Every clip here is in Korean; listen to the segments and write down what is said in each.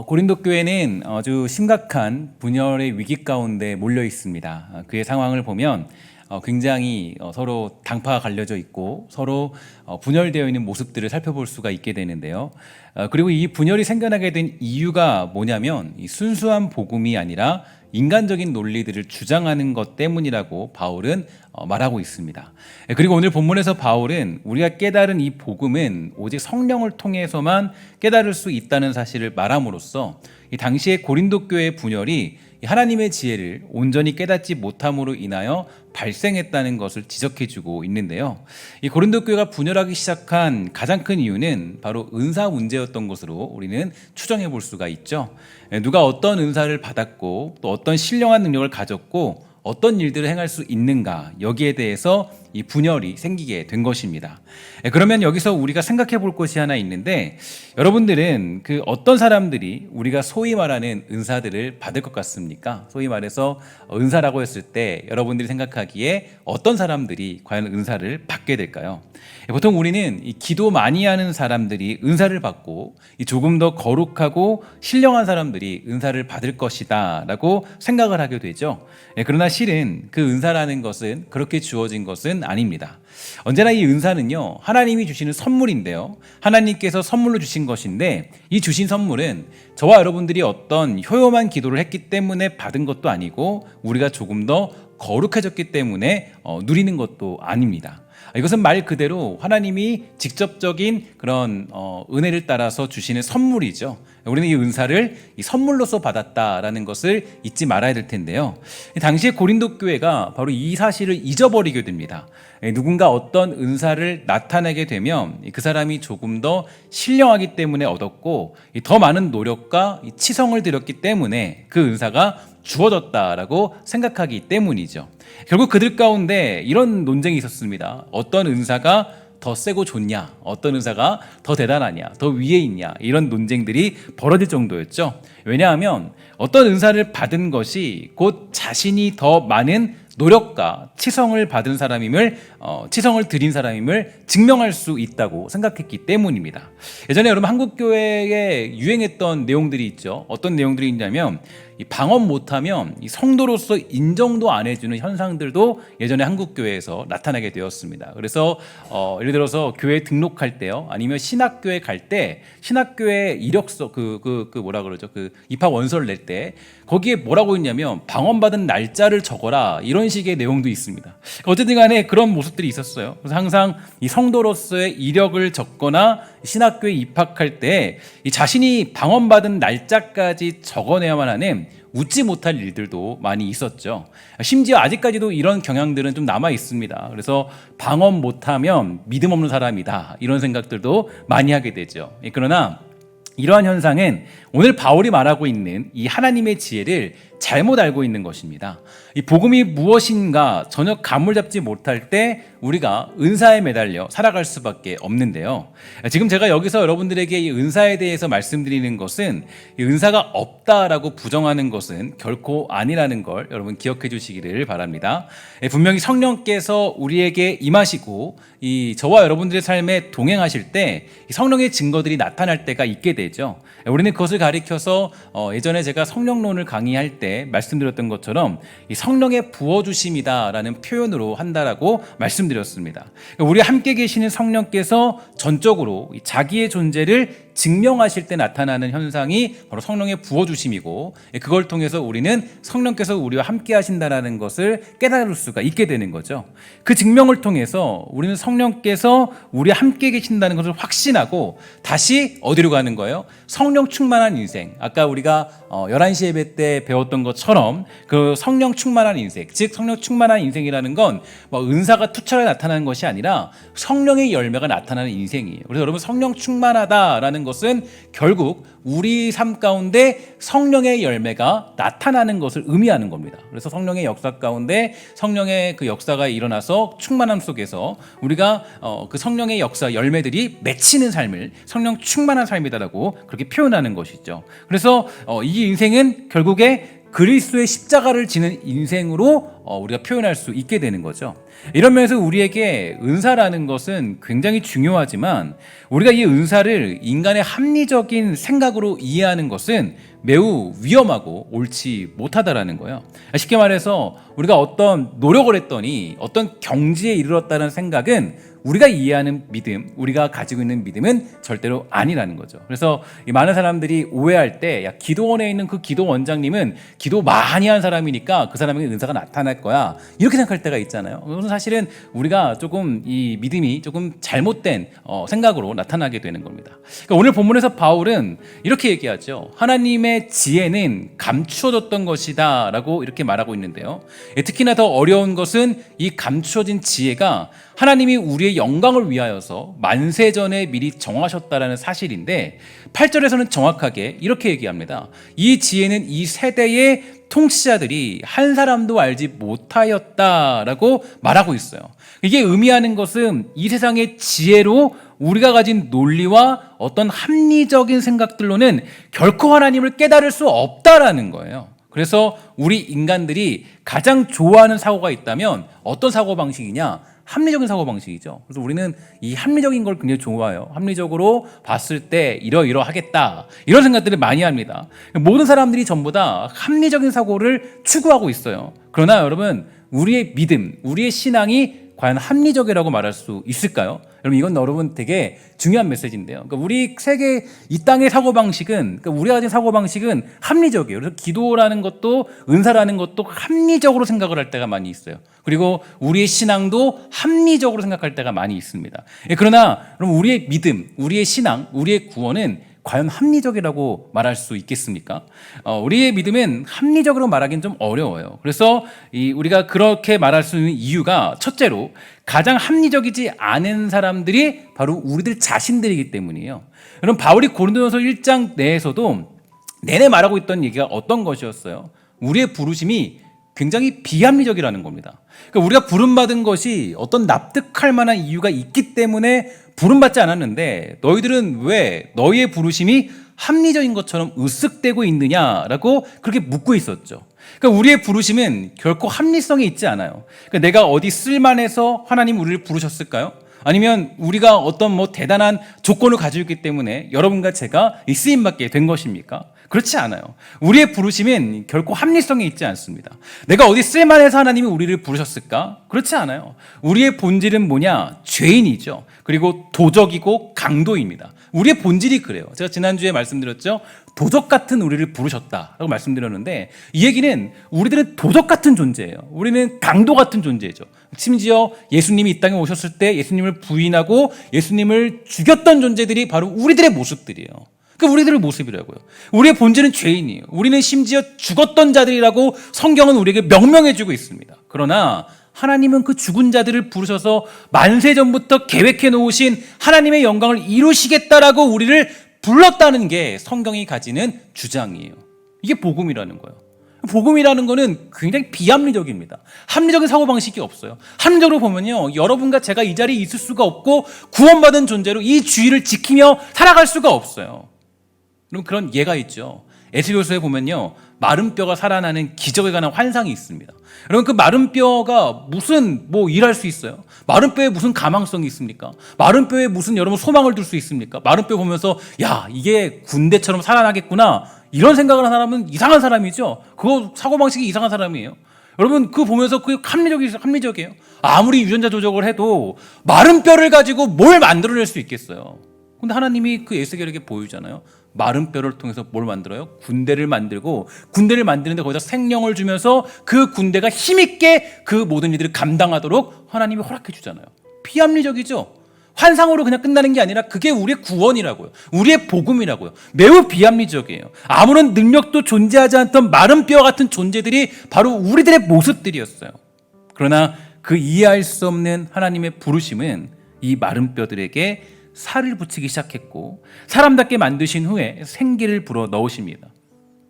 고린도 교회는 아주 심각한 분열의 위기 가운데 몰려 있습니다. 그의 상황을 보면 굉장히 서로 당파가 갈려져 있고 서로 분열되어 있는 모습들을 살펴볼 수가 있게 되는데요. 그리고 이 분열이 생겨나게 된 이유가 뭐냐면 이 순수한 복음이 아니라 인간적인 논리들을 주장하는 것 때문이라고 바울은 말하고 있습니다. 그리고 오늘 본문에서 바울은 우리가 깨달은 이 복음은 오직 성령을 통해서만 깨달을 수 있다는 사실을 말함으로써 이 당시의 고린도 교회의 분열이 하나님의 지혜를 온전히 깨닫지 못함으로 인하여 발생했다는 것을 지적해주고 있는데요. 이 고린도 교회가 분열하기 시작한 가장 큰 이유는 바로 은사 문제였던 것으로 우리는 추정해 볼 수가 있죠. 누가 어떤 은사를 받았고 또 어떤 신령한 능력을 가졌고 어떤 일들을 행할 수 있는가, 여기에 대해서 이 분열이 생기게 된 것입니다. 그러면 여기서 우리가 생각해 볼 것이 하나 있는데, 여러분들은 그 어떤 사람들이 우리가 소위 말하는 은사들을 받을 것 같습니까? 소위 말해서 은사라고 했을 때 여러분들이 생각하기에 어떤 사람들이 과연 은사를 받게 될까요? 보통 우리는 이 기도 많이 하는 사람들이 은사를 받고 조금 더 거룩하고 신령한 사람들이 은사를 받을 것이다 라고 생각을 하게 되죠. 그러나 실은 그 은사라는 것은 그렇게 주어진 것은 아닙니다. 언제나 이 은사는요, 하나님이 주시는 선물인데요, 하나님께서 선물로 주신 것인데, 이 주신 선물은 저와 여러분들이 어떤 효험한 기도를 했기 때문에 받은 것도 아니고 우리가 조금 더 거룩해졌기 때문에 누리는 것도 아닙니다. 이것은 말 그대로 하나님이 직접적인 그런 은혜를 따라서 주시는 선물이죠. 우리는 이 은사를 이 선물로서 받았다라는 것을 잊지 말아야 될 텐데요. 당시에 고린도 교회가 바로 이 사실을 잊어버리게 됩니다. 누군가 어떤 은사를 나타내게 되면 그 사람이 조금 더 신령하기 때문에 얻었고 더 많은 노력과 치성을 들였기 때문에 그 은사가 주어졌다라고 생각하기 때문이죠. 결국 그들 가운데 이런 논쟁이 있었습니다. 어떤 은사가 더 세고 좋냐, 어떤 은사가 더 대단하냐, 더 위에 있냐, 이런 논쟁들이 벌어질 정도였죠. 왜냐하면 어떤 은사를 받은 것이 곧 자신이 더 많은 노력과 치성을 받은 사람임을, 치성을 들인 사람임을 증명할 수 있다고 생각했기 때문입니다. 예전에 여러분 한국 교회에 유행했던 내용들이 있죠. 어떤 내용들이 있냐면 이 방언 못하면 이 성도로서 인정도 안 해주는 현상들도 예전에 한국 교회에서 나타나게 되었습니다. 그래서 예를 들어서 교회 등록할 때요, 아니면 신학교에 갈 때 신학교에 이력서 뭐라 그러죠? 그 입학 원서를 낼 때 거기에 뭐라고 있냐면 방언 받은 날짜를 적어라, 이런 식의 내용도 있습니다. 어쨌든 간에 그런 모습들이 있었어요. 그래서 항상 이 성도로서의 이력을 적거나 신학교에 입학할 때 이 자신이 방언 받은 날짜까지 적어내야만 하는 웃지 못할 일들도 많이 있었죠. 심지어 아직까지도 이런 경향들은 좀 남아 있습니다. 그래서 방언 못하면 믿음 없는 사람이다, 이런 생각들도 많이 하게 되죠. 그러나 이러한 현상은 오늘 바울이 말하고 있는 이 하나님의 지혜를 잘못 알고 있는 것입니다. 이 복음이 무엇인가 전혀 감을 잡지 못할 때 우리가 은사에 매달려 살아갈 수밖에 없는데요. 지금 제가 여기서 여러분들에게 이 은사에 대해서 말씀드리는 것은 이 은사가 없다라고 부정하는 것은 결코 아니라는 걸 여러분 기억해 주시기를 바랍니다. 분명히 성령께서 우리에게 임하시고 이 저와 여러분들의 삶에 동행하실 때 성령의 증거들이 나타날 때가 있게 되죠. 우리는 그것을 가리켜서 예전에 제가 성령론을 강의할 때 말씀드렸던 것처럼 이 성령의 부어주심이다라는 표현으로 한다라고 말씀드렸습니다. 우리 함께 계시는 성령께서 전적으로 자기의 존재를 증명하실 때 나타나는 현상이 바로 성령의 부어주심이고, 그걸 통해서 우리는 성령께서 우리와 함께 하신다는 것을 깨달을 수가 있게 되는 거죠. 그 증명을 통해서 우리는 성령께서 우리와 함께 계신다는 것을 확신하고 다시 어디로 가는 거예요? 성령 충만한 인생. 아까 우리가 11시 예배 때 배웠던 것처럼 그 성령 충만한 인생, 즉 성령 충만한 인생이라는 건 은사가 투철하게 나타나는 것이 아니라 성령의 열매가 나타나는 인생이에요. 그래서 여러분, 성령 충만하다라는 것은 결국 우리 삶 가운데 성령의 열매가 나타나는 것을 의미하는 겁니다. 그래서 성령의 역사 가운데 성령의 그 역사가 일어나서 충만함 속에서 우리가 그 성령의 역사 열매들이 맺히는 삶을 성령 충만한 삶이다라고 그렇게 표현하는 것이죠. 그래서 이 인생은 결국에 그리스도의 십자가를 지는 인생으로 우리가 표현할 수 있게 되는 거죠. 이런 면에서 우리에게 은사라는 것은 굉장히 중요하지만 우리가 이 은사를 인간의 합리적인 생각으로 이해하는 것은 매우 위험하고 옳지 못하다라는 거예요. 쉽게 말해서 우리가 어떤 노력을 했더니 어떤 경지에 이르렀다는 생각은 우리가 이해하는 믿음, 우리가 가지고 있는 믿음은 절대로 아니라는 거죠. 그래서 많은 사람들이 오해할 때, 야, 기도원에 있는 그 기도 원장님은 기도 많이 한 사람이니까 그 사람에게 은사가 나타날 거야, 이렇게 생각할 때가 있잖아요. 그것은 사실은 우리가 조금 이 믿음이 조금 잘못된 생각으로 나타나게 되는 겁니다. 그러니까 오늘 본문에서 바울은 이렇게 얘기하죠. 하나님의 지혜는 감추어졌던 것이다 라고 이렇게 말하고 있는데요. 특히나 더 어려운 것은 이 감추어진 지혜가 하나님이 우리의 영광을 위하여서 만세전에 미리 정하셨다라는 사실인데 8절에서는 정확하게 이렇게 얘기합니다. 이 지혜는 이 세대의 통치자들이 한 사람도 알지 못하였다라고 말하고 있어요. 이게 의미하는 것은 이 세상의 지혜로 우리가 가진 논리와 어떤 합리적인 생각들로는 결코 하나님을 깨달을 수 없다라는 거예요. 그래서 우리 인간들이 가장 좋아하는 사고가 있다면 어떤 사고방식이냐? 합리적인 사고방식이죠. 그래서 우리는 이 합리적인 걸 굉장히 좋아해요. 합리적으로 봤을 때 이러이러하겠다, 이런 생각들을 많이 합니다. 모든 사람들이 전부 다 합리적인 사고를 추구하고 있어요. 그러나 여러분, 우리의 믿음, 우리의 신앙이 과연 합리적이라고 말할 수 있을까요? 여러분, 이건 여러분 되게 중요한 메시지인데요. 그러니까 우리 세계 이 땅의 사고방식은, 그러니까 우리가 가진 사고방식은 합리적이에요. 그래서 기도라는 것도 은사라는 것도 합리적으로 생각을 할 때가 많이 있어요. 그리고 우리의 신앙도 합리적으로 생각할 때가 많이 있습니다. 그러나 여러분, 우리의 믿음, 우리의 신앙, 우리의 구원은 과연 합리적이라고 말할 수 있겠습니까? 우리의 믿음은 합리적으로 말하기는 좀 어려워요. 그래서 우리가 그렇게 말할 수 있는 이유가 첫째로 가장 합리적이지 않은 사람들이 바로 우리들 자신들이기 때문이에요. 여러분, 바울이 고린도전서 1장 내에서도 내내 말하고 있던 얘기가 어떤 것이었어요? 우리의 부르심이 굉장히 비합리적이라는 겁니다. 그러니까 우리가 부름받은 것이 어떤 납득할 만한 이유가 있기 때문에 부름받지 않았는데 너희들은 왜 너희의 부르심이 합리적인 것처럼 으쓱대고 있느냐라고 그렇게 묻고 있었죠. 그러니까 우리의 부르심은 결코 합리성이 있지 않아요. 그러니까 내가 어디 쓸만해서 하나님 우리를 부르셨을까요? 아니면 우리가 어떤 대단한 조건을 가지고 있기 때문에 여러분과 제가 이 쓰임받게 된 것입니까? 그렇지 않아요. 우리의 부르심은 결코 합리성이 있지 않습니다. 내가 어디 쓸만해서 하나님이 우리를 부르셨을까? 그렇지 않아요. 우리의 본질은 뭐냐? 죄인이죠. 그리고 도적이고 강도입니다. 우리의 본질이 그래요. 제가 지난주에 말씀드렸죠. 도적 같은 우리를 부르셨다라고 말씀드렸는데, 이 얘기는 우리들은 도적 같은 존재예요. 우리는 강도 같은 존재죠. 심지어 예수님이 이 땅에 오셨을 때 예수님을 부인하고 예수님을 죽였던 존재들이 바로 우리들의 모습들이에요. 그 우리들의 모습이라고요. 우리의 본질은 죄인이에요. 우리는 심지어 죽었던 자들이라고 성경은 우리에게 명명해주고 있습니다. 그러나 하나님은 그 죽은 자들을 부르셔서 만세전부터 계획해 놓으신 하나님의 영광을 이루시겠다라고 우리를 불렀다는 게 성경이 가지는 주장이에요. 이게 복음이라는 거예요. 복음이라는 거는 굉장히 비합리적입니다. 합리적인 사고방식이 없어요. 합리적으로 보면요, 여러분과 제가 이 자리에 있을 수가 없고 구원받은 존재로 이 주의를 지키며 살아갈 수가 없어요. 그럼 그런 예가 있죠. 에스겔서에 보면요, 마른 뼈가 살아나는 기적에 관한 환상이 있습니다. 여러분, 그 마른 뼈가 무슨 일할 수 있어요? 마른 뼈에 무슨 가망성이 있습니까? 마른 뼈에 무슨 여러분 소망을 둘 수 있습니까? 마른 뼈 보면서 야, 이게 군대처럼 살아나겠구나, 이런 생각을 하는 사람은 이상한 사람이죠. 그거 사고방식이 이상한 사람이에요. 여러분, 그거 보면서 그게 합리적이에요. 아무리 유전자 조작을 해도 마른 뼈를 가지고 뭘 만들어낼 수 있겠어요? 근데 하나님이 그 에스겔에게 보여주잖아요. 마른 뼈를 통해서 뭘 만들어요? 군대를 만들고, 군대를 만드는데 거기다 생명을 주면서 그 군대가 힘있게 그 모든 일들을 감당하도록 하나님이 허락해 주잖아요. 비합리적이죠. 환상으로 그냥 끝나는 게 아니라 그게 우리의 구원이라고요. 우리의 복음이라고요. 매우 비합리적이에요. 아무런 능력도 존재하지 않던 마른 뼈 같은 존재들이 바로 우리들의 모습들이었어요. 그러나 그 이해할 수 없는 하나님의 부르심은 이 마른 뼈들에게 살을 붙이기 시작했고, 사람답게 만드신 후에 생기를 불어 넣으십니다.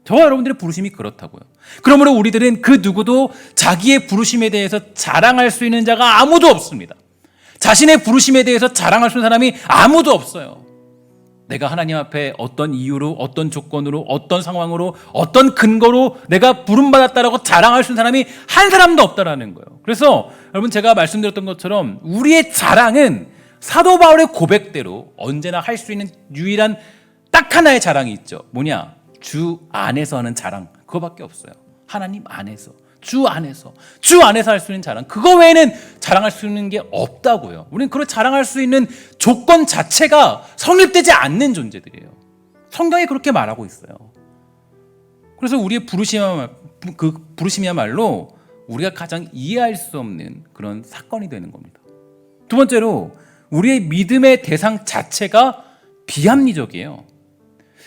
저와 여러분들의 부르심이 그렇다고요. 그러므로 우리들은 그 누구도 자기의 부르심에 대해서 자랑할 수 있는 자가 아무도 없습니다. 자신의 부르심에 대해서 자랑할 수 있는 사람이 아무도 없어요. 내가 하나님 앞에 어떤 이유로, 어떤 조건으로, 어떤 상황으로, 어떤 근거로 내가 부름받았다라고 자랑할 수 있는 사람이 한 사람도 없다라는 거예요. 그래서 여러분, 제가 말씀드렸던 것처럼 우리의 자랑은 사도 바울의 고백대로 언제나 할 수 있는 유일한 딱 하나의 자랑이 있죠. 뭐냐? 주 안에서 하는 자랑. 그거밖에 없어요. 하나님 안에서, 주 안에서 할 수 있는 자랑. 그거 외에는 자랑할 수 있는 게 없다고요. 우리는 그걸 자랑할 수 있는 조건 자체가 성립되지 않는 존재들이에요. 성경이 그렇게 말하고 있어요. 그래서 우리의 부르심이야말로 우리가 가장 이해할 수 없는 그런 사건이 되는 겁니다. 두 번째로, 우리의 믿음의 대상 자체가 비합리적이에요.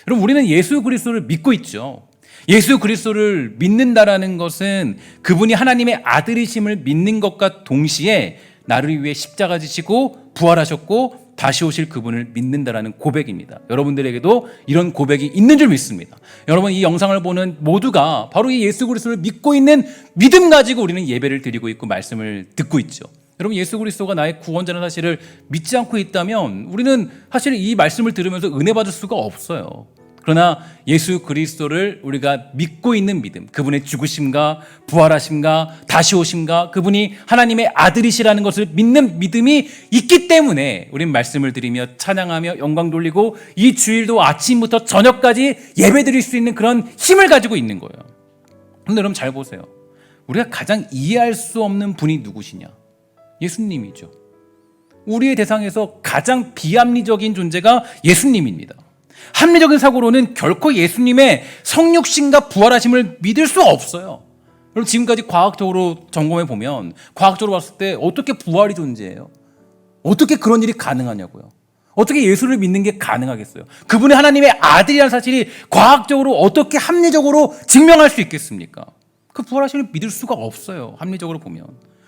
여러분, 우리는 예수 그리스도를 믿고 있죠. 예수 그리스도를 믿는다라는 것은 그분이 하나님의 아들이심을 믿는 것과 동시에 나를 위해 십자가 지시고 부활하셨고 다시 오실 그분을 믿는다라는 고백입니다. 여러분들에게도 이런 고백이 있는 줄 믿습니다. 여러분, 이 영상을 보는 모두가 바로 이 예수 그리스도를 믿고 있는 믿음 가지고 우리는 예배를 드리고 있고 말씀을 듣고 있죠. 여러분, 예수 그리스도가 나의 구원자라는 사실을 믿지 않고 있다면 우리는 사실 이 말씀을 들으면서 은혜 받을 수가 없어요. 그러나 예수 그리스도를 우리가 믿고 있는 믿음, 그분의 죽으심과 부활하심과 다시 오심과 그분이 하나님의 아들이시라는 것을 믿는 믿음이 있기 때문에 우리는 말씀을 드리며 찬양하며 영광 돌리고 이 주일도 아침부터 저녁까지 예배드릴 수 있는 그런 힘을 가지고 있는 거예요. 그런데 여러분, 잘 보세요. 우리가 가장 이해할 수 없는 분이 누구시냐? 예수님이죠. 우리의 대상에서 가장 비합리적인 존재가 예수님입니다. 합리적인 사고로는 결코 예수님의 성육신과 부활하심을 믿을 수 없어요. 여러분, 지금까지 과학적으로 점검해 보면, 과학적으로 봤을 때 어떻게 부활이 존재해요? 어떻게 그런 일이 가능하냐고요. 어떻게 예수를 믿는 게 가능하겠어요? 그분이 하나님의 아들이라는 사실이 과학적으로 어떻게 합리적으로 증명할 수 있겠습니까? 그 부활하심을 믿을 수가 없어요. 합리적으로 보면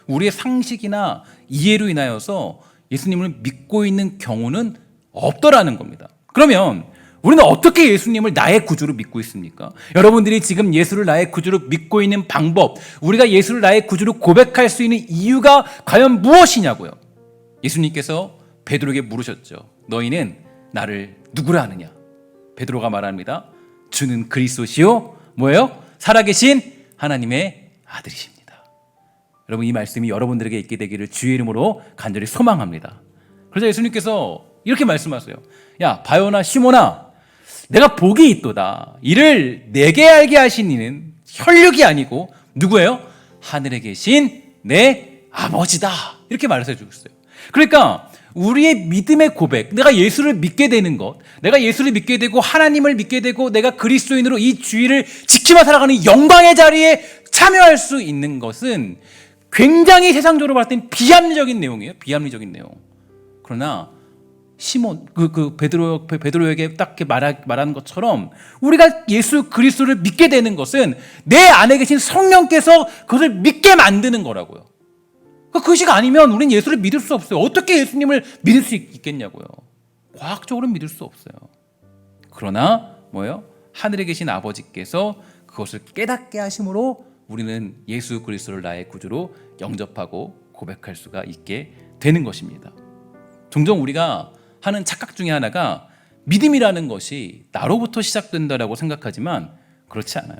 우리의 상식이나 이해로 인하여서 예수님을 믿고 있는 경우는 없더라는 겁니다. 그러면 우리는 어떻게 예수님을 나의 구주로 믿고 있습니까? 여러분들이 지금 예수를 나의 구주로 믿고 있는 방법, 우리가 예수를 나의 구주로 고백할 수 있는 이유가 과연 무엇이냐고요. 예수님께서 베드로에게 물으셨죠. 너희는 나를 누구라 하느냐? 베드로가 말합니다. 주는 그리스도시요, 뭐예요? 살아계신 하나님의 아들이십니다. 여러분, 이 말씀이 여러분들에게 있게 되기를 주의 이름으로 간절히 소망합니다. 그래서 예수님께서 이렇게 말씀하세요. 야, 바요나 시몬아, 내가 복이 있도다. 이를 내게 알게 하신 이는 혈육이 아니고 누구예요? 하늘에 계신 내 아버지다. 이렇게 말해서 주셨어요. 그러니까 우리의 믿음의 고백, 내가 예수를 믿게 되는 것, 내가 예수를 믿게 되고 하나님을 믿게 되고 내가 그리스도인으로 이 주의를 지키며 살아가는 영광의 자리에 참여할 수 있는 것은 굉장히 세상적으로 봤을 땐 비합리적인 내용이에요. 비합리적인 내용. 그러나 시몬, 베드로에게 딱 말한 것처럼 우리가 예수 그리스도를 믿게 되는 것은 내 안에 계신 성령께서 그것을 믿게 만드는 거라고요. 그것이 아니면 우리는 예수를 믿을 수 없어요. 어떻게 예수님을 믿을 수 있겠냐고요. 과학적으로 믿을 수 없어요. 그러나 뭐예요? 하늘에 계신 아버지께서 그것을 깨닫게 하심으로 우리는 예수 그리스도를 나의 구주로 영접하고 고백할 수가 있게 되는 것입니다. 종종 우리가 하는 착각 중에 하나가 믿음이라는 것이 나로부터 시작된다라고 생각하지만 그렇지 않아요.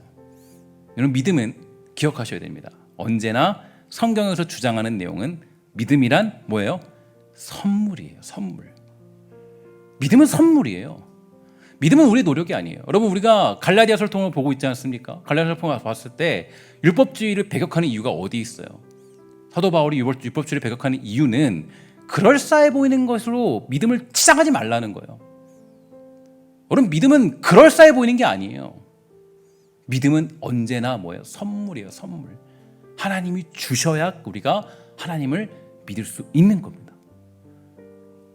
여러분, 믿음은 기억하셔야 됩니다. 언제나 성경에서 주장하는 내용은 믿음이란 뭐예요? 선물이에요. 선물. 믿음은 선물이에요. 믿음은 우리의 노력이 아니에요. 여러분, 우리가 갈라디아 설통을 보고 있지 않습니까? 갈라디아 설통을 봤을 때 율법주의를 배격하는 이유가 어디 있어요? 사도 바울이 율법주의를 배격하는 이유는 그럴싸해 보이는 것으로 믿음을 치장하지 말라는 거예요. 여러분, 믿음은 그럴싸해 보이는 게 아니에요. 믿음은 언제나 뭐예요? 선물이에요. 선물. 하나님이 주셔야 우리가 하나님을 믿을 수 있는 겁니다.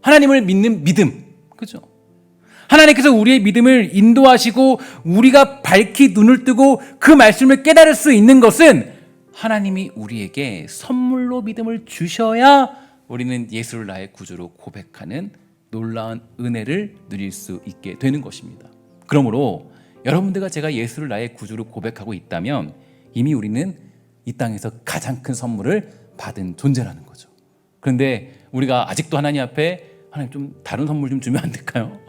하나님을 믿는 믿음, 그죠? 하나님께서 우리의 믿음을 인도하시고 우리가 밝히 눈을 뜨고 그 말씀을 깨달을 수 있는 것은 하나님이 우리에게 선물로 믿음을 주셔야 우리는 예수를 나의 구주로 고백하는 놀라운 은혜를 누릴 수 있게 되는 것입니다. 그러므로 여러분들과 제가 예수를 나의 구주로 고백하고 있다면 이미 우리는 이 땅에서 가장 큰 선물을 받은 존재라는 거죠. 그런데 우리가 아직도 하나님 앞에 하나님 좀 다른 선물 좀 주면 안 될까요?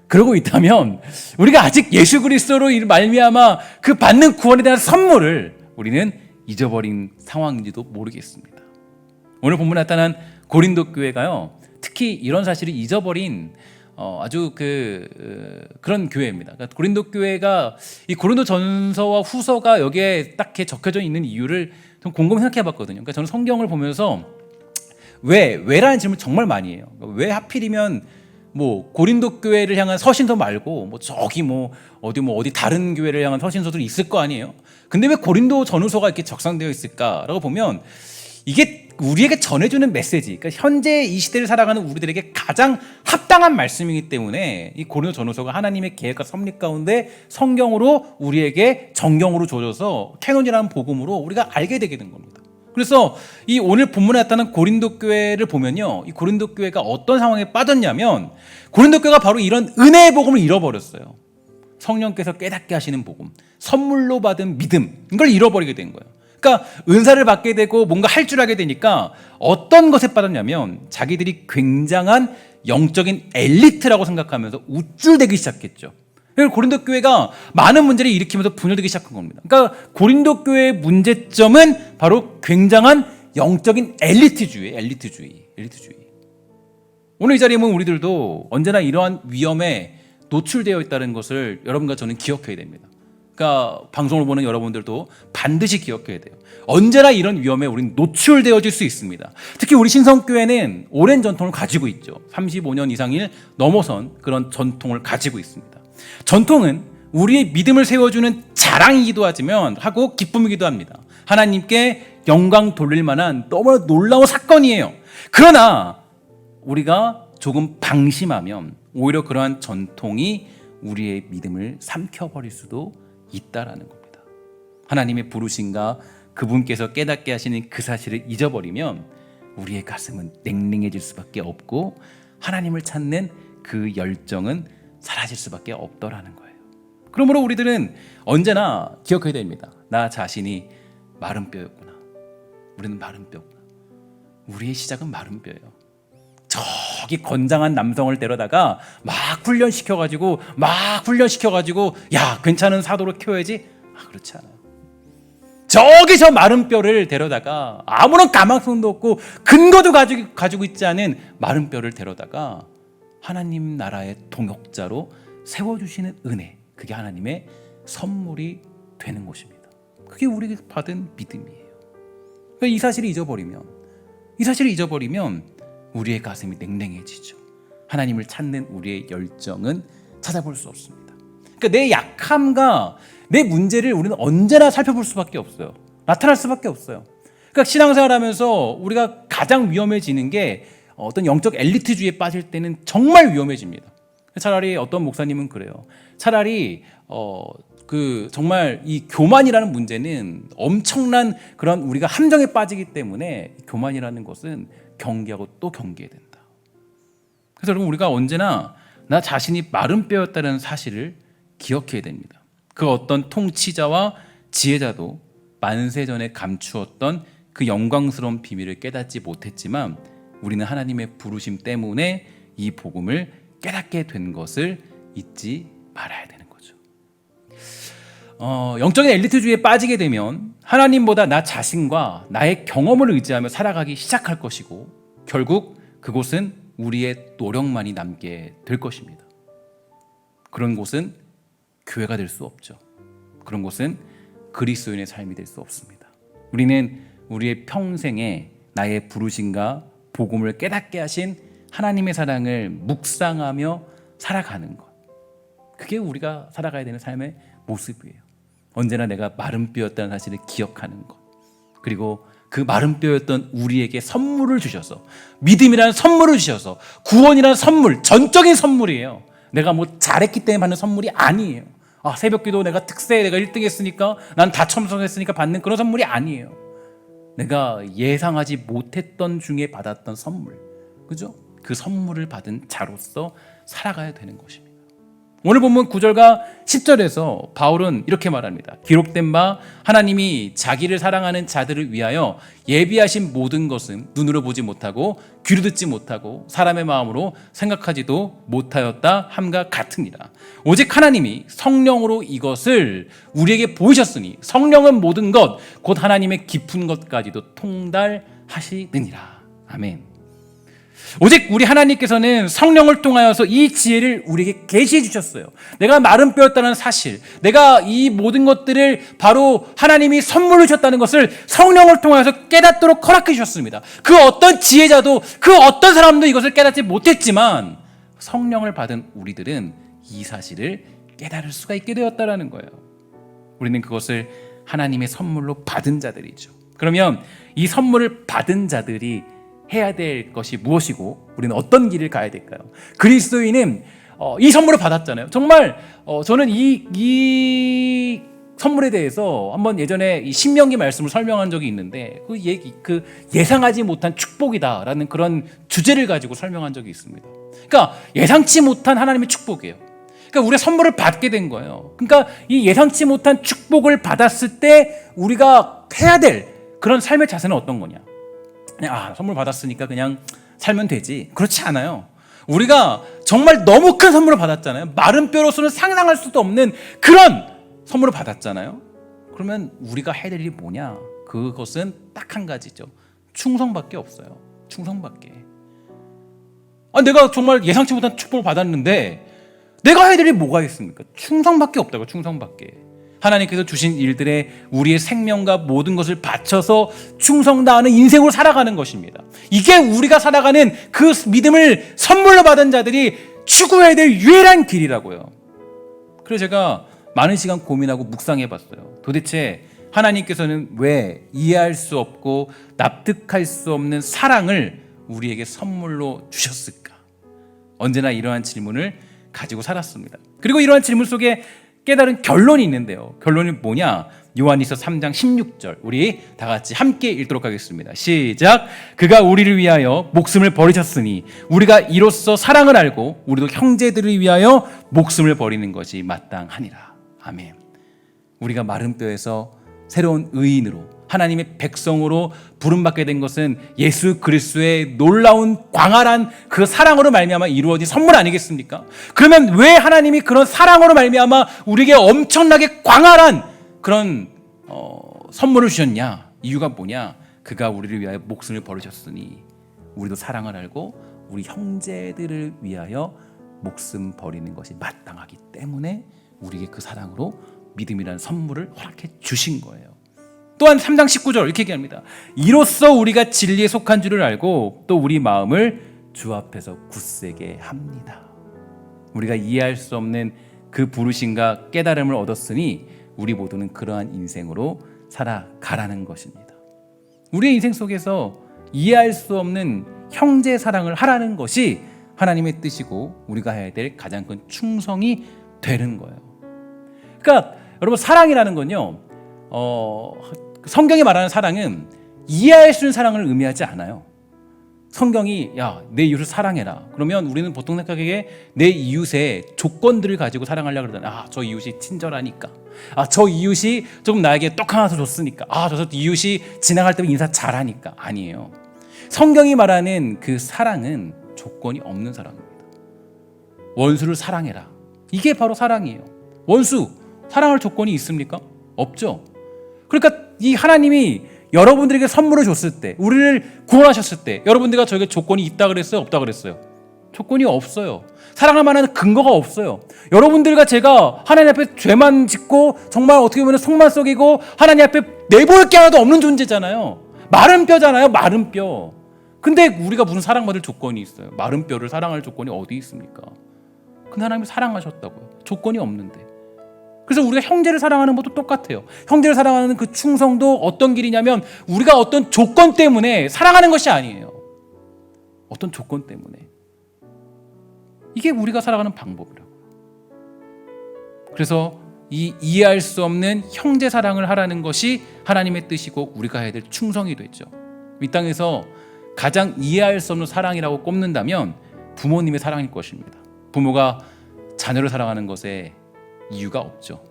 그러고 있다면 우리가 아직 예수 그리스도로 말미암아 그 받는 구원에 대한 선물을 우리는 잊어버린 상황인지도 모르겠습니다. 오늘 본문에 나타난 고린도 교회가요, 특히 이런 사실을 잊어버린 아주 그런 교회입니다. 그러니까 고린도 교회가 이 고린도 전서와 후서가 여기에 딱 적혀져 있는 이유를 좀 곰곰이 생각해 봤거든요. 그러니까 저는 성경을 보면서 왜라는 질문 정말 많이 해요. 왜 하필이면 뭐 고린도 교회를 향한 서신서 말고 뭐 저기 어디 다른 교회를 향한 서신서들이 있을 거 아니에요. 근데 왜 고린도 전후서가 이렇게 적상되어 있을까라고 보면 이게 우리에게 전해주는 메시지, 그러니까 현재 이 시대를 살아가는 우리들에게 가장 합당한 말씀이기 때문에 이 고린도 전후서가 하나님의 계획과 섭리 가운데 성경으로 우리에게 정경으로 주어져서 캐논이라는 복음으로 우리가 알게 되게 된 겁니다. 그래서 이 오늘 본문에 나타난 고린도 교회를 보면요, 이 고린도 교회가 어떤 상황에 빠졌냐면 고린도 교회가 바로 이런 은혜의 복음을 잃어버렸어요. 성령께서 깨닫게 하시는 복음, 선물로 받은 믿음, 이걸 잃어버리게 된 거예요. 그러니까 은사를 받게 되고 뭔가 할 줄 알게 되니까 어떤 것에 빠졌냐면 자기들이 굉장한 영적인 엘리트라고 생각하면서 우쭐대기 시작했죠. 그래서 고린도 교회가 많은 문제를 일으키면서 분열되기 시작한 겁니다. 그러니까 고린도 교회의 문제점은 바로 굉장한 영적인 엘리트주의. 오늘 이 자리에 보면 우리들도 언제나 이러한 위험에 노출되어 있다는 것을 여러분과 저는 기억해야 됩니다. 그러니까 방송을 보는 여러분들도 반드시 기억해야 돼요. 언제나 이런 위험에 우리는 노출되어질 수 있습니다. 특히 우리 신성교회는 오랜 전통을 가지고 있죠. 35년 이상을 넘어선 그런 전통을 가지고 있습니다. 전통은 우리의 믿음을 세워주는 자랑이기도 하고 기쁨이기도 합니다. 하나님께 영광 돌릴 만한 너무나 놀라운 사건이에요. 그러나 우리가 조금 방심하면 오히려 그러한 전통이 우리의 믿음을 삼켜버릴 수도 있다라는 겁니다. 하나님의 부르심과 그분께서 깨닫게 하시는 그 사실을 잊어버리면 우리의 가슴은 냉랭해질 수밖에 없고 하나님을 찾는 그 열정은 사라질 수밖에 없더라는 거예요. 그러므로 우리들은 언제나 기억해야 됩니다. 나 자신이 마른 뼈였구나. 우리는 마른 뼈구나. 우리의 시작은 마른 뼈예요. 저기 건장한 남성을 데려다가 막 훈련시켜가지고 야, 괜찮은 사도로 키워야지. 그렇지 않아요. 저기 저 마른 뼈를 데려다가 아무런 가망성도 없고 근거도 가지고 있지 않은 마른 뼈를 데려다가 하나님 나라의 동역자로 세워주시는 은혜, 그게 하나님의 선물이 되는 것입니다. 그게 우리가 받은 믿음이에요. 이 사실을 잊어버리면 우리의 가슴이 냉랭해지죠. 하나님을 찾는 우리의 열정은 찾아볼 수 없습니다. 그러니까 내 약함과 내 문제를 우리는 언제나 살펴볼 수밖에 없어요. 나타날 수밖에 없어요. 그러니까 신앙생활하면서 우리가 가장 위험해지는 게 어떤 영적 엘리트주의에 빠질 때는 정말 위험해집니다. 차라리 어떤 목사님은 그래요. 차라리 정말 이 교만이라는 문제는 엄청난 그런 우리가 함정에 빠지기 때문에 교만이라는 것은 경계하고 또 경계해야 된다. 그래서 여러분, 우리가 언제나 나 자신이 마른 뼈였다는 사실을 기억해야 됩니다. 그 어떤 통치자와 지혜자도 만세전에 감추었던 그 영광스러운 비밀을 깨닫지 못했지만 우리는 하나님의 부르심 때문에 이 복음을 깨닫게 된 것을 잊지 말아야 되는 거죠. 영적인 엘리트주의에 빠지게 되면 하나님보다 나 자신과 나의 경험을 의지하며 살아가기 시작할 것이고 결국 그곳은 우리의 노력만이 남게 될 것입니다. 그런 곳은 교회가 될 수 없죠. 그런 곳은 그리스도인의 삶이 될 수 없습니다. 우리는 우리의 평생에 나의 부르심과 복음을 깨닫게 하신 하나님의 사랑을 묵상하며 살아가는 것, 그게 우리가 살아가야 되는 삶의 모습이에요. 언제나 내가 마른 뼈였다는 사실을 기억하는 것, 그리고 그 마른 뼈였던 우리에게 선물을 주셔서, 믿음이라는 선물을 주셔서, 구원이라는 선물, 전적인 선물이에요. 내가 뭐 잘했기 때문에 받는 선물이 아니에요. 새벽기도 내가 특세, 내가 1등 했으니까, 난 다 첨성했으니까 받는 그런 선물이 아니에요. 내가 예상하지 못했던 중에 받았던 선물, 그죠? 그 선물을 받은 자로서 살아가야 되는 것입니다. 오늘 본문 9절과 10절에서 바울은 이렇게 말합니다. 기록된 바 하나님이 자기를 사랑하는 자들을 위하여 예비하신 모든 것은 눈으로 보지 못하고 귀로 듣지 못하고 사람의 마음으로 생각하지도 못하였다 함과 같으니라. 오직 하나님이 성령으로 이것을 우리에게 보이셨으니 성령은 모든 것 곧 하나님의 깊은 것까지도 통달하시느니라. 아멘. 오직 우리 하나님께서는 성령을 통하여서 이 지혜를 우리에게 계시해 주셨어요. 내가 마른 뼈였다는 사실, 내가 이 모든 것들을 바로 하나님이 선물로 주셨다는 것을 성령을 통하여서 깨닫도록 허락해 주셨습니다. 그 어떤 지혜자도, 그 어떤 사람도 이것을 깨닫지 못했지만 성령을 받은 우리들은 이 사실을 깨달을 수가 있게 되었다는 거예요. 우리는 그것을 하나님의 선물로 받은 자들이죠. 그러면 이 선물을 받은 자들이 해야 될 것이 무엇이고 우리는 어떤 길을 가야 될까요? 그리스도인은 이 선물을 받았잖아요. 정말 저는 이 선물에 대해서 한번 예전에 이 신명기 말씀을 설명한 적이 있는데 그 예상하지 못한 축복이다라는 그런 주제를 가지고 설명한 적이 있습니다. 그러니까 예상치 못한 하나님의 축복이에요. 그러니까 우리가 선물을 받게 된 거예요. 그러니까 이 예상치 못한 축복을 받았을 때 우리가 해야 될 그런 삶의 자세는 어떤 거냐? 그냥 선물 받았으니까 그냥 살면 되지. 그렇지 않아요. 우리가 정말 너무 큰 선물을 받았잖아요. 마른 뼈로서는 상상할 수도 없는 그런 선물을 받았잖아요. 그러면 우리가 해야 될 일이 뭐냐? 그것은 딱 한 가지죠. 충성밖에 없어요. 충성밖에. 내가 정말 예상치 못한 축복을 받았는데 내가 해야 될 일이 뭐가 있습니까? 충성밖에 없다고. 충성밖에. 하나님께서 주신 일들에 우리의 생명과 모든 것을 바쳐서 충성 다하는 인생으로 살아가는 것입니다. 이게 우리가 살아가는 그 믿음을 선물로 받은 자들이 추구해야 될 유일한 길이라고요. 그래서 제가 많은 시간 고민하고 묵상해 봤어요. 도대체 하나님께서는 왜 이해할 수 없고 납득할 수 없는 사랑을 우리에게 선물로 주셨을까? 언제나 이러한 질문을 가지고 살았습니다. 그리고 이러한 질문 속에 깨달은 결론이 있는데요. 결론이 뭐냐? 요한일서 3장 16절 우리 다 같이 함께 읽도록 하겠습니다. 시작. 그가 우리를 위하여 목숨을 버리셨으니 우리가 이로써 사랑을 알고 우리도 형제들을 위하여 목숨을 버리는 것이 마땅하니라. 아멘. 우리가 마른 뼈에서 새로운 의인으로 하나님의 백성으로 부름받게 된 것은 예수 그리스도의 놀라운 광활한 그 사랑으로 말미암아 이루어진 선물 아니겠습니까? 그러면 왜 하나님이 그런 사랑으로 말미암아 우리에게 엄청나게 광활한 그런 선물을 주셨냐? 이유가 뭐냐? 그가 우리를 위하여 목숨을 버리셨으니 우리도 사랑을 알고 우리 형제들을 위하여 목숨 버리는 것이 마땅하기 때문에 우리에게 그 사랑으로 믿음이라는 선물을 허락해 주신 거예요. 또한 3장 19절 이렇게 얘기합니다. 이로써 우리가 진리에 속한 줄을 알고 또 우리 마음을 주 앞에서 굳세게 합니다. 우리가 이해할 수 없는 그 부르심과 깨달음을 얻었으니 우리 모두는 그러한 인생으로 살아가라는 것입니다. 우리의 인생 속에서 이해할 수 없는 형제 사랑을 하라는 것이 하나님의 뜻이고 우리가 해야 될 가장 큰 충성이 되는 거예요. 그러니까 여러분 사랑이라는 건요. 성경이 말하는 사랑은 이해할 수 있는 사랑을 의미하지 않아요. 성경이 내 이웃을 사랑해라. 그러면 우리는 보통 생각하기에 내 이웃의 조건들을 가지고 사랑하려고 그러잖아요. 저 이웃이 친절하니까. 저 이웃이 조금 나에게 떡 하나 더 줬으니까. 저 이웃이 지나갈 때 인사 잘하니까. 아니에요. 성경이 말하는 그 사랑은 조건이 없는 사랑입니다. 원수를 사랑해라. 이게 바로 사랑이에요. 원수, 사랑할 조건이 있습니까? 없죠. 그러니까 이 하나님이 여러분들에게 선물을 줬을 때, 우리를 구원하셨을 때 여러분들과 저에게 조건이 있다 그랬어요? 없다 그랬어요? 조건이 없어요. 사랑할 만한 근거가 없어요. 여러분들과 제가 하나님 앞에 죄만 짓고 정말 어떻게 보면 속만 썩이고 하나님 앞에 내보일 게 하나도 없는 존재잖아요. 마른 뼈잖아요. 마른 뼈. 근데 우리가 무슨 사랑받을 조건이 있어요? 마른 뼈를 사랑할 조건이 어디 있습니까? 근데 하나님이 사랑하셨다고요. 조건이 없는데. 그래서 우리가 형제를 사랑하는 것도 똑같아요. 형제를 사랑하는 그 충성도 어떤 길이냐면 우리가 어떤 조건 때문에 사랑하는 것이 아니에요. 어떤 조건 때문에. 이게 우리가 살아가는 방법이라고요. 그래서 이 이해할 수 없는 형제 사랑을 하라는 것이 하나님의 뜻이고 우리가 해야 될 충성이 되죠. 이 땅에서 가장 이해할 수 없는 사랑이라고 꼽는다면 부모님의 사랑일 것입니다. 부모가 자녀를 사랑하는 것에 이유가 없죠.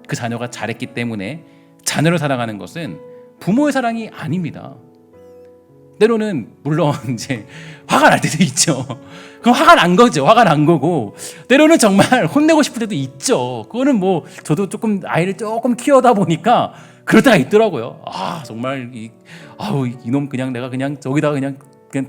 그 자녀가 잘했기 때문에 자녀를 사랑하는 것은 부모의 사랑이 아닙니다. 때로는 물론 이제 화가 날 때도 있죠. 그럼 화가 난 거죠. 화가 난 거고, 때로는 정말 혼내고 싶을 때도 있죠. 그거는 뭐 저도 조금 아이를 조금 키우다 보니까 그럴 때가 있더라고요. 정말 이놈 그냥 내가 그냥 저기다가 그냥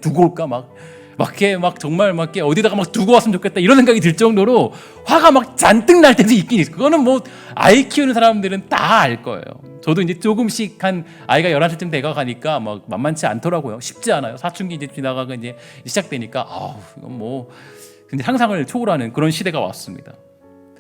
두고 올까 막 정말 막 이렇게 어디다가 막 두고 왔으면 좋겠다 이런 생각이 들 정도로 화가 막 잔뜩 날 때도 있긴 있어요. 그거는 뭐 아이 키우는 사람들은 다 알 거예요. 저도 이제 조금씩 한 아이가 11살쯤 돼가 가니까 막 만만치 않더라고요. 쉽지 않아요. 사춘기 이제 지나가고 이제 시작되니까 이건 뭐 근데 상상을 초월하는 그런 시대가 왔습니다.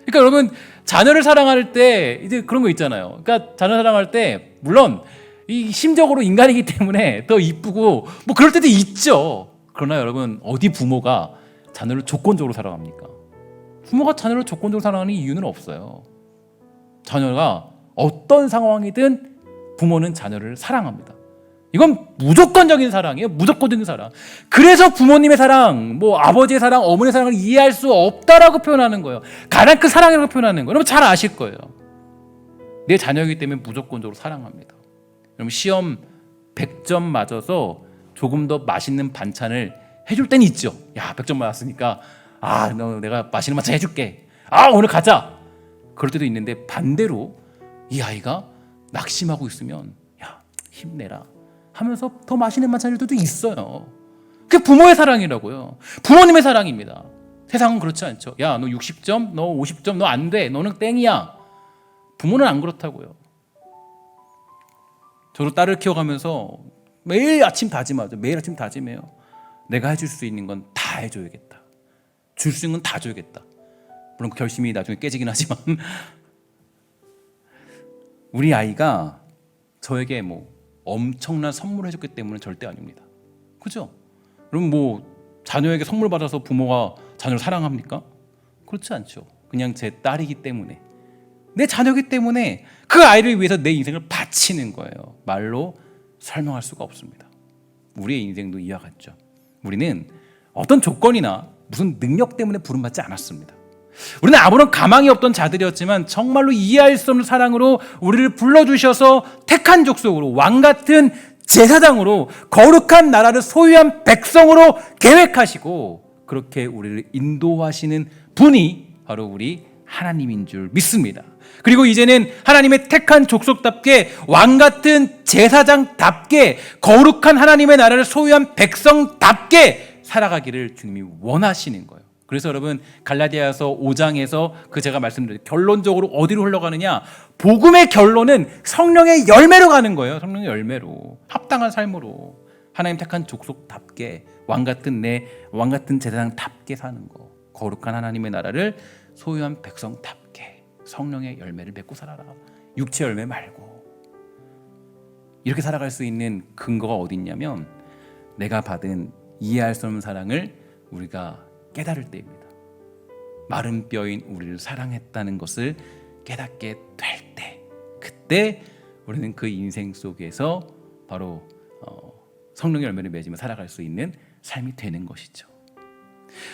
그러니까 여러분, 자녀를 사랑할 때 이제 그런 거 있잖아요. 그러니까 자녀 사랑할 때 물론 이 심적으로 인간이기 때문에 더 이쁘고 뭐 그럴 때도 있죠. 그러나 여러분, 어디 부모가 자녀를 조건적으로 사랑합니까? 부모가 자녀를 조건적으로 사랑하는 이유는 없어요. 자녀가 어떤 상황이든 부모는 자녀를 사랑합니다. 이건 무조건적인 사랑이에요. 무조건적인 사랑. 그래서 부모님의 사랑, 뭐 아버지의 사랑, 어머니의 사랑을 이해할 수 없다라고 표현하는 거예요. 가장 큰 사랑이라고 표현하는 거예요. 여러분 잘 아실 거예요. 내 자녀이기 때문에 무조건적으로 사랑합니다. 여러분 시험 100점 맞아서 조금 더 맛있는 반찬을 해줄 때는 있죠. 야, 100점 맞았으니까 너 내가 맛있는 반찬 해줄게. 오늘 가자. 그럴 때도 있는데 반대로 이 아이가 낙심하고 있으면 야, 힘내라 하면서 더 맛있는 반찬을 줄 때도 있어요. 그게 부모의 사랑이라고요. 부모님의 사랑입니다. 세상은 그렇지 않죠. 야, 너 60점, 너 50점, 너 안 돼. 너는 땡이야. 부모는 안 그렇다고요. 저도 딸을 키워가면서 매일 아침 다짐하죠. 매일 아침 다짐해요. 내가 해줄 수 있는 건 다 해줘야겠다. 줄 수 있는 건 다 줘야겠다. 물론 그 결심이 나중에 깨지긴 하지만 우리 아이가 저에게 뭐 엄청난 선물을 해줬기 때문에 절대 아닙니다. 그죠? 그럼 뭐 자녀에게 선물 받아서 부모가 자녀를 사랑합니까? 그렇지 않죠. 그냥 제 딸이기 때문에, 내 자녀이기 때문에 그 아이를 위해서 내 인생을 바치는 거예요. 말로 설명할 수가 없습니다. 우리의 인생도 이와 같죠. 우리는 어떤 조건이나 무슨 능력 때문에 부름받지 않았습니다. 우리는 아무런 가망이 없던 자들이었지만 정말로 이해할 수 없는 사랑으로 우리를 불러주셔서 택한 족속으로, 왕같은 제사장으로, 거룩한 나라를 소유한 백성으로 계획하시고 그렇게 우리를 인도하시는 분이 바로 우리 하나님인 줄 믿습니다. 그리고 이제는 하나님의 택한 족속답게, 왕같은 제사장답게, 거룩한 하나님의 나라를 소유한 백성답게 살아가기를 주님이 원하시는 거예요. 그래서 여러분, 갈라디아서 5장에서 제가 말씀드린 결론적으로 어디로 흘러가느냐, 복음의 결론은 성령의 열매로 가는 거예요. 성령의 열매로, 합당한 삶으로 하나님 택한 족속답게, 왕같은 제사장답게 사는 거, 거룩한 하나님의 나라를 소유한 백성답게 성령의 열매를 맺고 살아라. 육체 열매 말고. 이렇게 살아갈 수 있는 근거가 어디 있냐면, 내가 받은 이해할 수 없는 사랑을 우리가 깨달을 때입니다. 마른 뼈인 우리를 사랑했다는 것을 깨닫게 될 때, 그때 우리는 그 인생 속에서 바로 성령의 열매를 맺으며 살아갈 수 있는 삶이 되는 것이죠.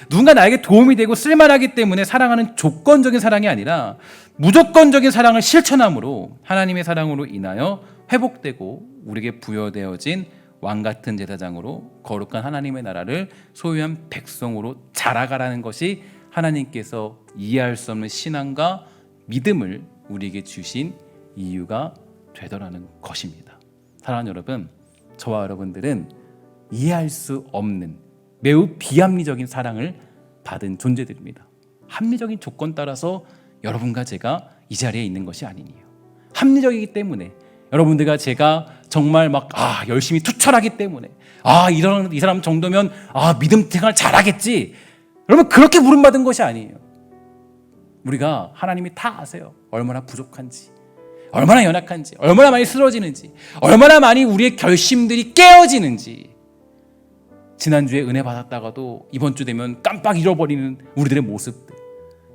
누군가 나에게 도움이 되고 쓸만하기 때문에 사랑하는 조건적인 사랑이 아니라 무조건적인 사랑을 실천함으로 하나님의 사랑으로 인하여 회복되고 우리에게 부여되어진 왕같은 제사장으로 거룩한 하나님의 나라를 소유한 백성으로 자라가라는 것이 하나님께서 이해할 수 없는 신앙과 믿음을 우리에게 주신 이유가 되더라는 것입니다. 사랑하는 여러분, 저와 여러분들은 이해할 수 없는 매우 비합리적인 사랑을 받은 존재들입니다. 합리적인 조건 따라서 여러분과 제가 이 자리에 있는 것이 아니니요. 합리적이기 때문에, 여러분들과 제가 정말 막 열심히 투철하기 때문에, 이 사람 정도면 믿음 생활 잘하겠지, 여러분 그렇게 부름받은 것이 아니에요. 우리가, 하나님이 다 아세요. 얼마나 부족한지, 얼마나 연약한지, 얼마나 많이 쓰러지는지, 얼마나 많이 우리의 결심들이 깨어지는지. 지난주에 은혜 받았다가도 이번 주 되면 깜빡 잃어버리는 우리들의 모습들,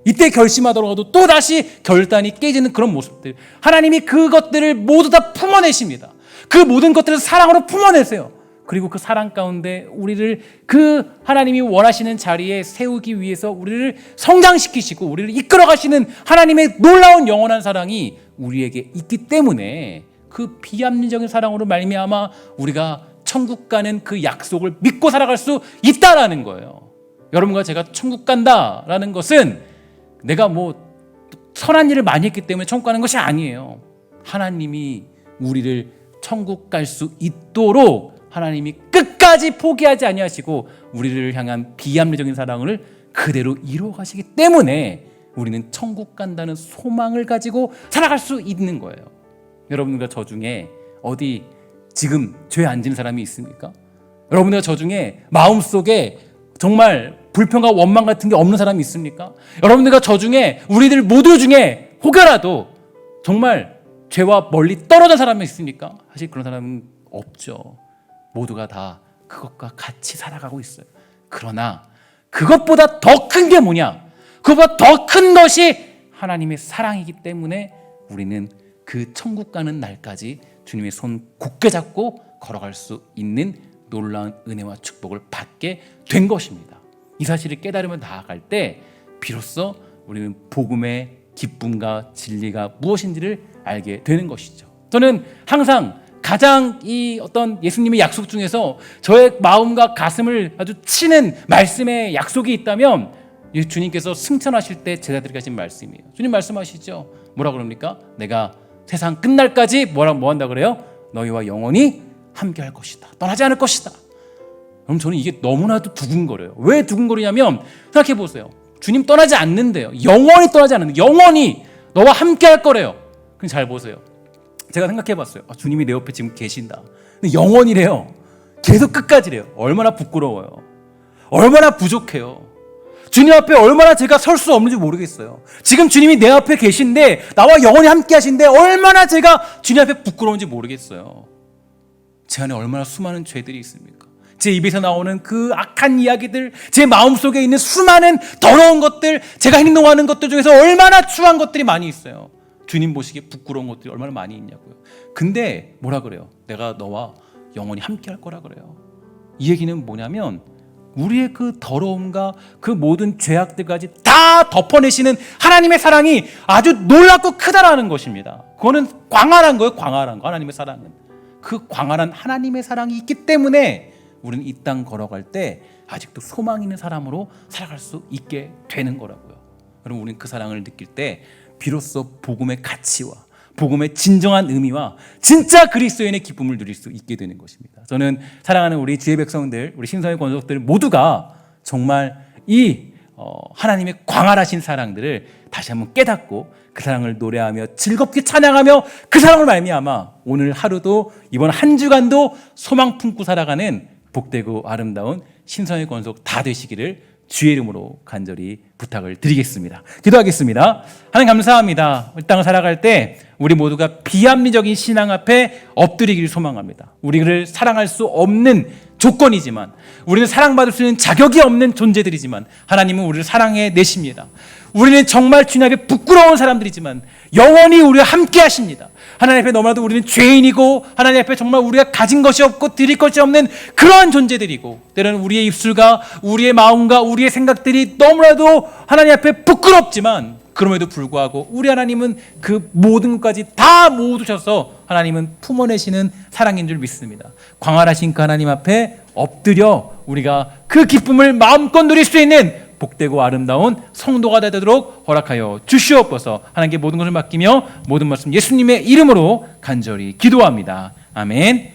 이때 결심하더라도 또다시 결단이 깨지는 그런 모습들, 하나님이 그것들을 모두 다 품어내십니다. 그 모든 것들을 사랑으로 품어내세요. 그리고 그 사랑 가운데 우리를 그 하나님이 원하시는 자리에 세우기 위해서 우리를 성장시키시고 우리를 이끌어 가시는 하나님의 놀라운 영원한 사랑이 우리에게 있기 때문에 그 비합리적인 사랑으로 말미암아 우리가 천국 가는 그 약속을 믿고 살아갈 수 있다라는 거예요. 여러분과 제가 천국 간다라는 것은 내가 뭐 선한 일을 많이 했기 때문에 천국 가는 것이 아니에요. 하나님이 우리를 천국 갈 수 있도록 하나님이 끝까지 포기하지 아니하시고 우리를 향한 비합리적인 사랑을 그대로 이루어 가시기 때문에 우리는 천국 간다는 소망을 가지고 살아갈 수 있는 거예요. 여러분과 저 중에 어디 지금 죄에 앉은 사람이 있습니까? 여러분과 저 중에 마음속에 정말 불평과 원망 같은 게 없는 사람이 있습니까? 여러분들과 저 중에 우리들 모두 중에 혹여라도 정말 죄와 멀리 떨어진 사람이 있습니까? 사실 그런 사람은 없죠. 모두가 다 그것과 같이 살아가고 있어요. 그러나 그것보다 더 큰 게 뭐냐? 그것보다 더 큰 것이 하나님의 사랑이기 때문에 우리는 그 천국 가는 날까지 주님의 손 굳게 잡고 걸어갈 수 있는 놀라운 은혜와 축복을 받게 된 것입니다. 이 사실을 깨달으며 나아갈 때 비로소 우리는 복음의 기쁨과 진리가 무엇인지를 알게 되는 것이죠. 저는 항상 가장 이 어떤 예수님의 약속 중에서 저의 마음과 가슴을 아주 치는 말씀의 약속이 있다면 주님께서 승천하실 때 제자들에게 하신 말씀이에요. 주님 말씀하시죠. 뭐라 그럽니까? 내가 세상 끝날까지 뭐 한다 그래요? 너희와 영원히 함께 할 것이다. 떠나지 않을 것이다. 그럼 저는 이게 너무나도 두근거려요. 왜 두근거리냐면 생각해 보세요. 주님 떠나지 않는데요. 영원히 떠나지 않는데 영원히 너와 함께 할 거래요. 그럼 잘 보세요. 제가 생각해 봤어요. 주님이 내 옆에 지금 계신다. 근데 영원이래요. 계속 끝까지래요. 얼마나 부끄러워요. 얼마나 부족해요. 주님 앞에 얼마나 제가 설 수 없는지 모르겠어요. 지금 주님이 내 앞에 계신데 나와 영원히 함께 하신데 얼마나 제가 주님 앞에 부끄러운지 모르겠어요. 제 안에 얼마나 수많은 죄들이 있습니까? 제 입에서 나오는 그 악한 이야기들, 제 마음속에 있는 수많은 더러운 것들, 제가 행동하는 것들 중에서 얼마나 추한 것들이 많이 있어요. 주님 보시기에 부끄러운 것들이 얼마나 많이 있냐고요. 근데 뭐라 그래요? 내가 너와 영원히 함께 할 거라 그래요. 이 얘기는 뭐냐면 우리의 그 더러움과 그 모든 죄악들까지 다 덮어내시는 하나님의 사랑이 아주 놀랍고 크다라는 것입니다. 그거는 광활한 거예요. 광활한 거. 하나님의 사랑은 그 광활한 하나님의 사랑이 있기 때문에 우리는 이 땅 걸어갈 때 아직도 소망 있는 사람으로 살아갈 수 있게 되는 거라고요. 여러분, 우리는 그 사랑을 느낄 때 비로소 복음의 가치와 복음의 진정한 의미와 진짜 그리스도인의 기쁨을 누릴 수 있게 되는 것입니다. 저는 사랑하는 우리 주의 백성들, 우리 신성의 권속들 모두가 정말 이 하나님의 광활하신 사랑들을 다시 한번 깨닫고 그 사랑을 노래하며 즐겁게 찬양하며 그 사랑을 말미암아 오늘 하루도 이번 한 주간도 소망 품고 살아가는 복되고 아름다운 신성의 권속 다 되시기를 주의 이름으로 간절히 부탁을 드리겠습니다. 기도하겠습니다. 하나님 감사합니다. 이 땅을 살아갈 때 우리 모두가 비합리적인 신앙 앞에 엎드리기를 소망합니다. 우리를 사랑할 수 없는 조건이지만, 우리는 사랑받을 수 있는 자격이 없는 존재들이지만 하나님은 우리를 사랑해 내십니다. 우리는 정말 주님 앞에 부끄러운 사람들이지만 영원히 우리와 함께 하십니다. 하나님 앞에 너무나도 우리는 죄인이고 하나님 앞에 정말 우리가 가진 것이 없고 드릴 것이 없는 그러한 존재들이고, 때로는 우리의 입술과 우리의 마음과 우리의 생각들이 너무나도 하나님 앞에 부끄럽지만 그럼에도 불구하고 우리 하나님은 그 모든 것까지 다 모으셔서 하나님은 품어내시는 사랑인 줄 믿습니다. 광활하신 그 하나님 앞에 엎드려 우리가 그 기쁨을 마음껏 누릴 수 있는 복되고 아름다운 성도가 되도록 허락하여 주시옵소서. 하나님께 모든 것을 맡기며 모든 말씀 예수님의 이름으로 간절히 기도합니다. 아멘.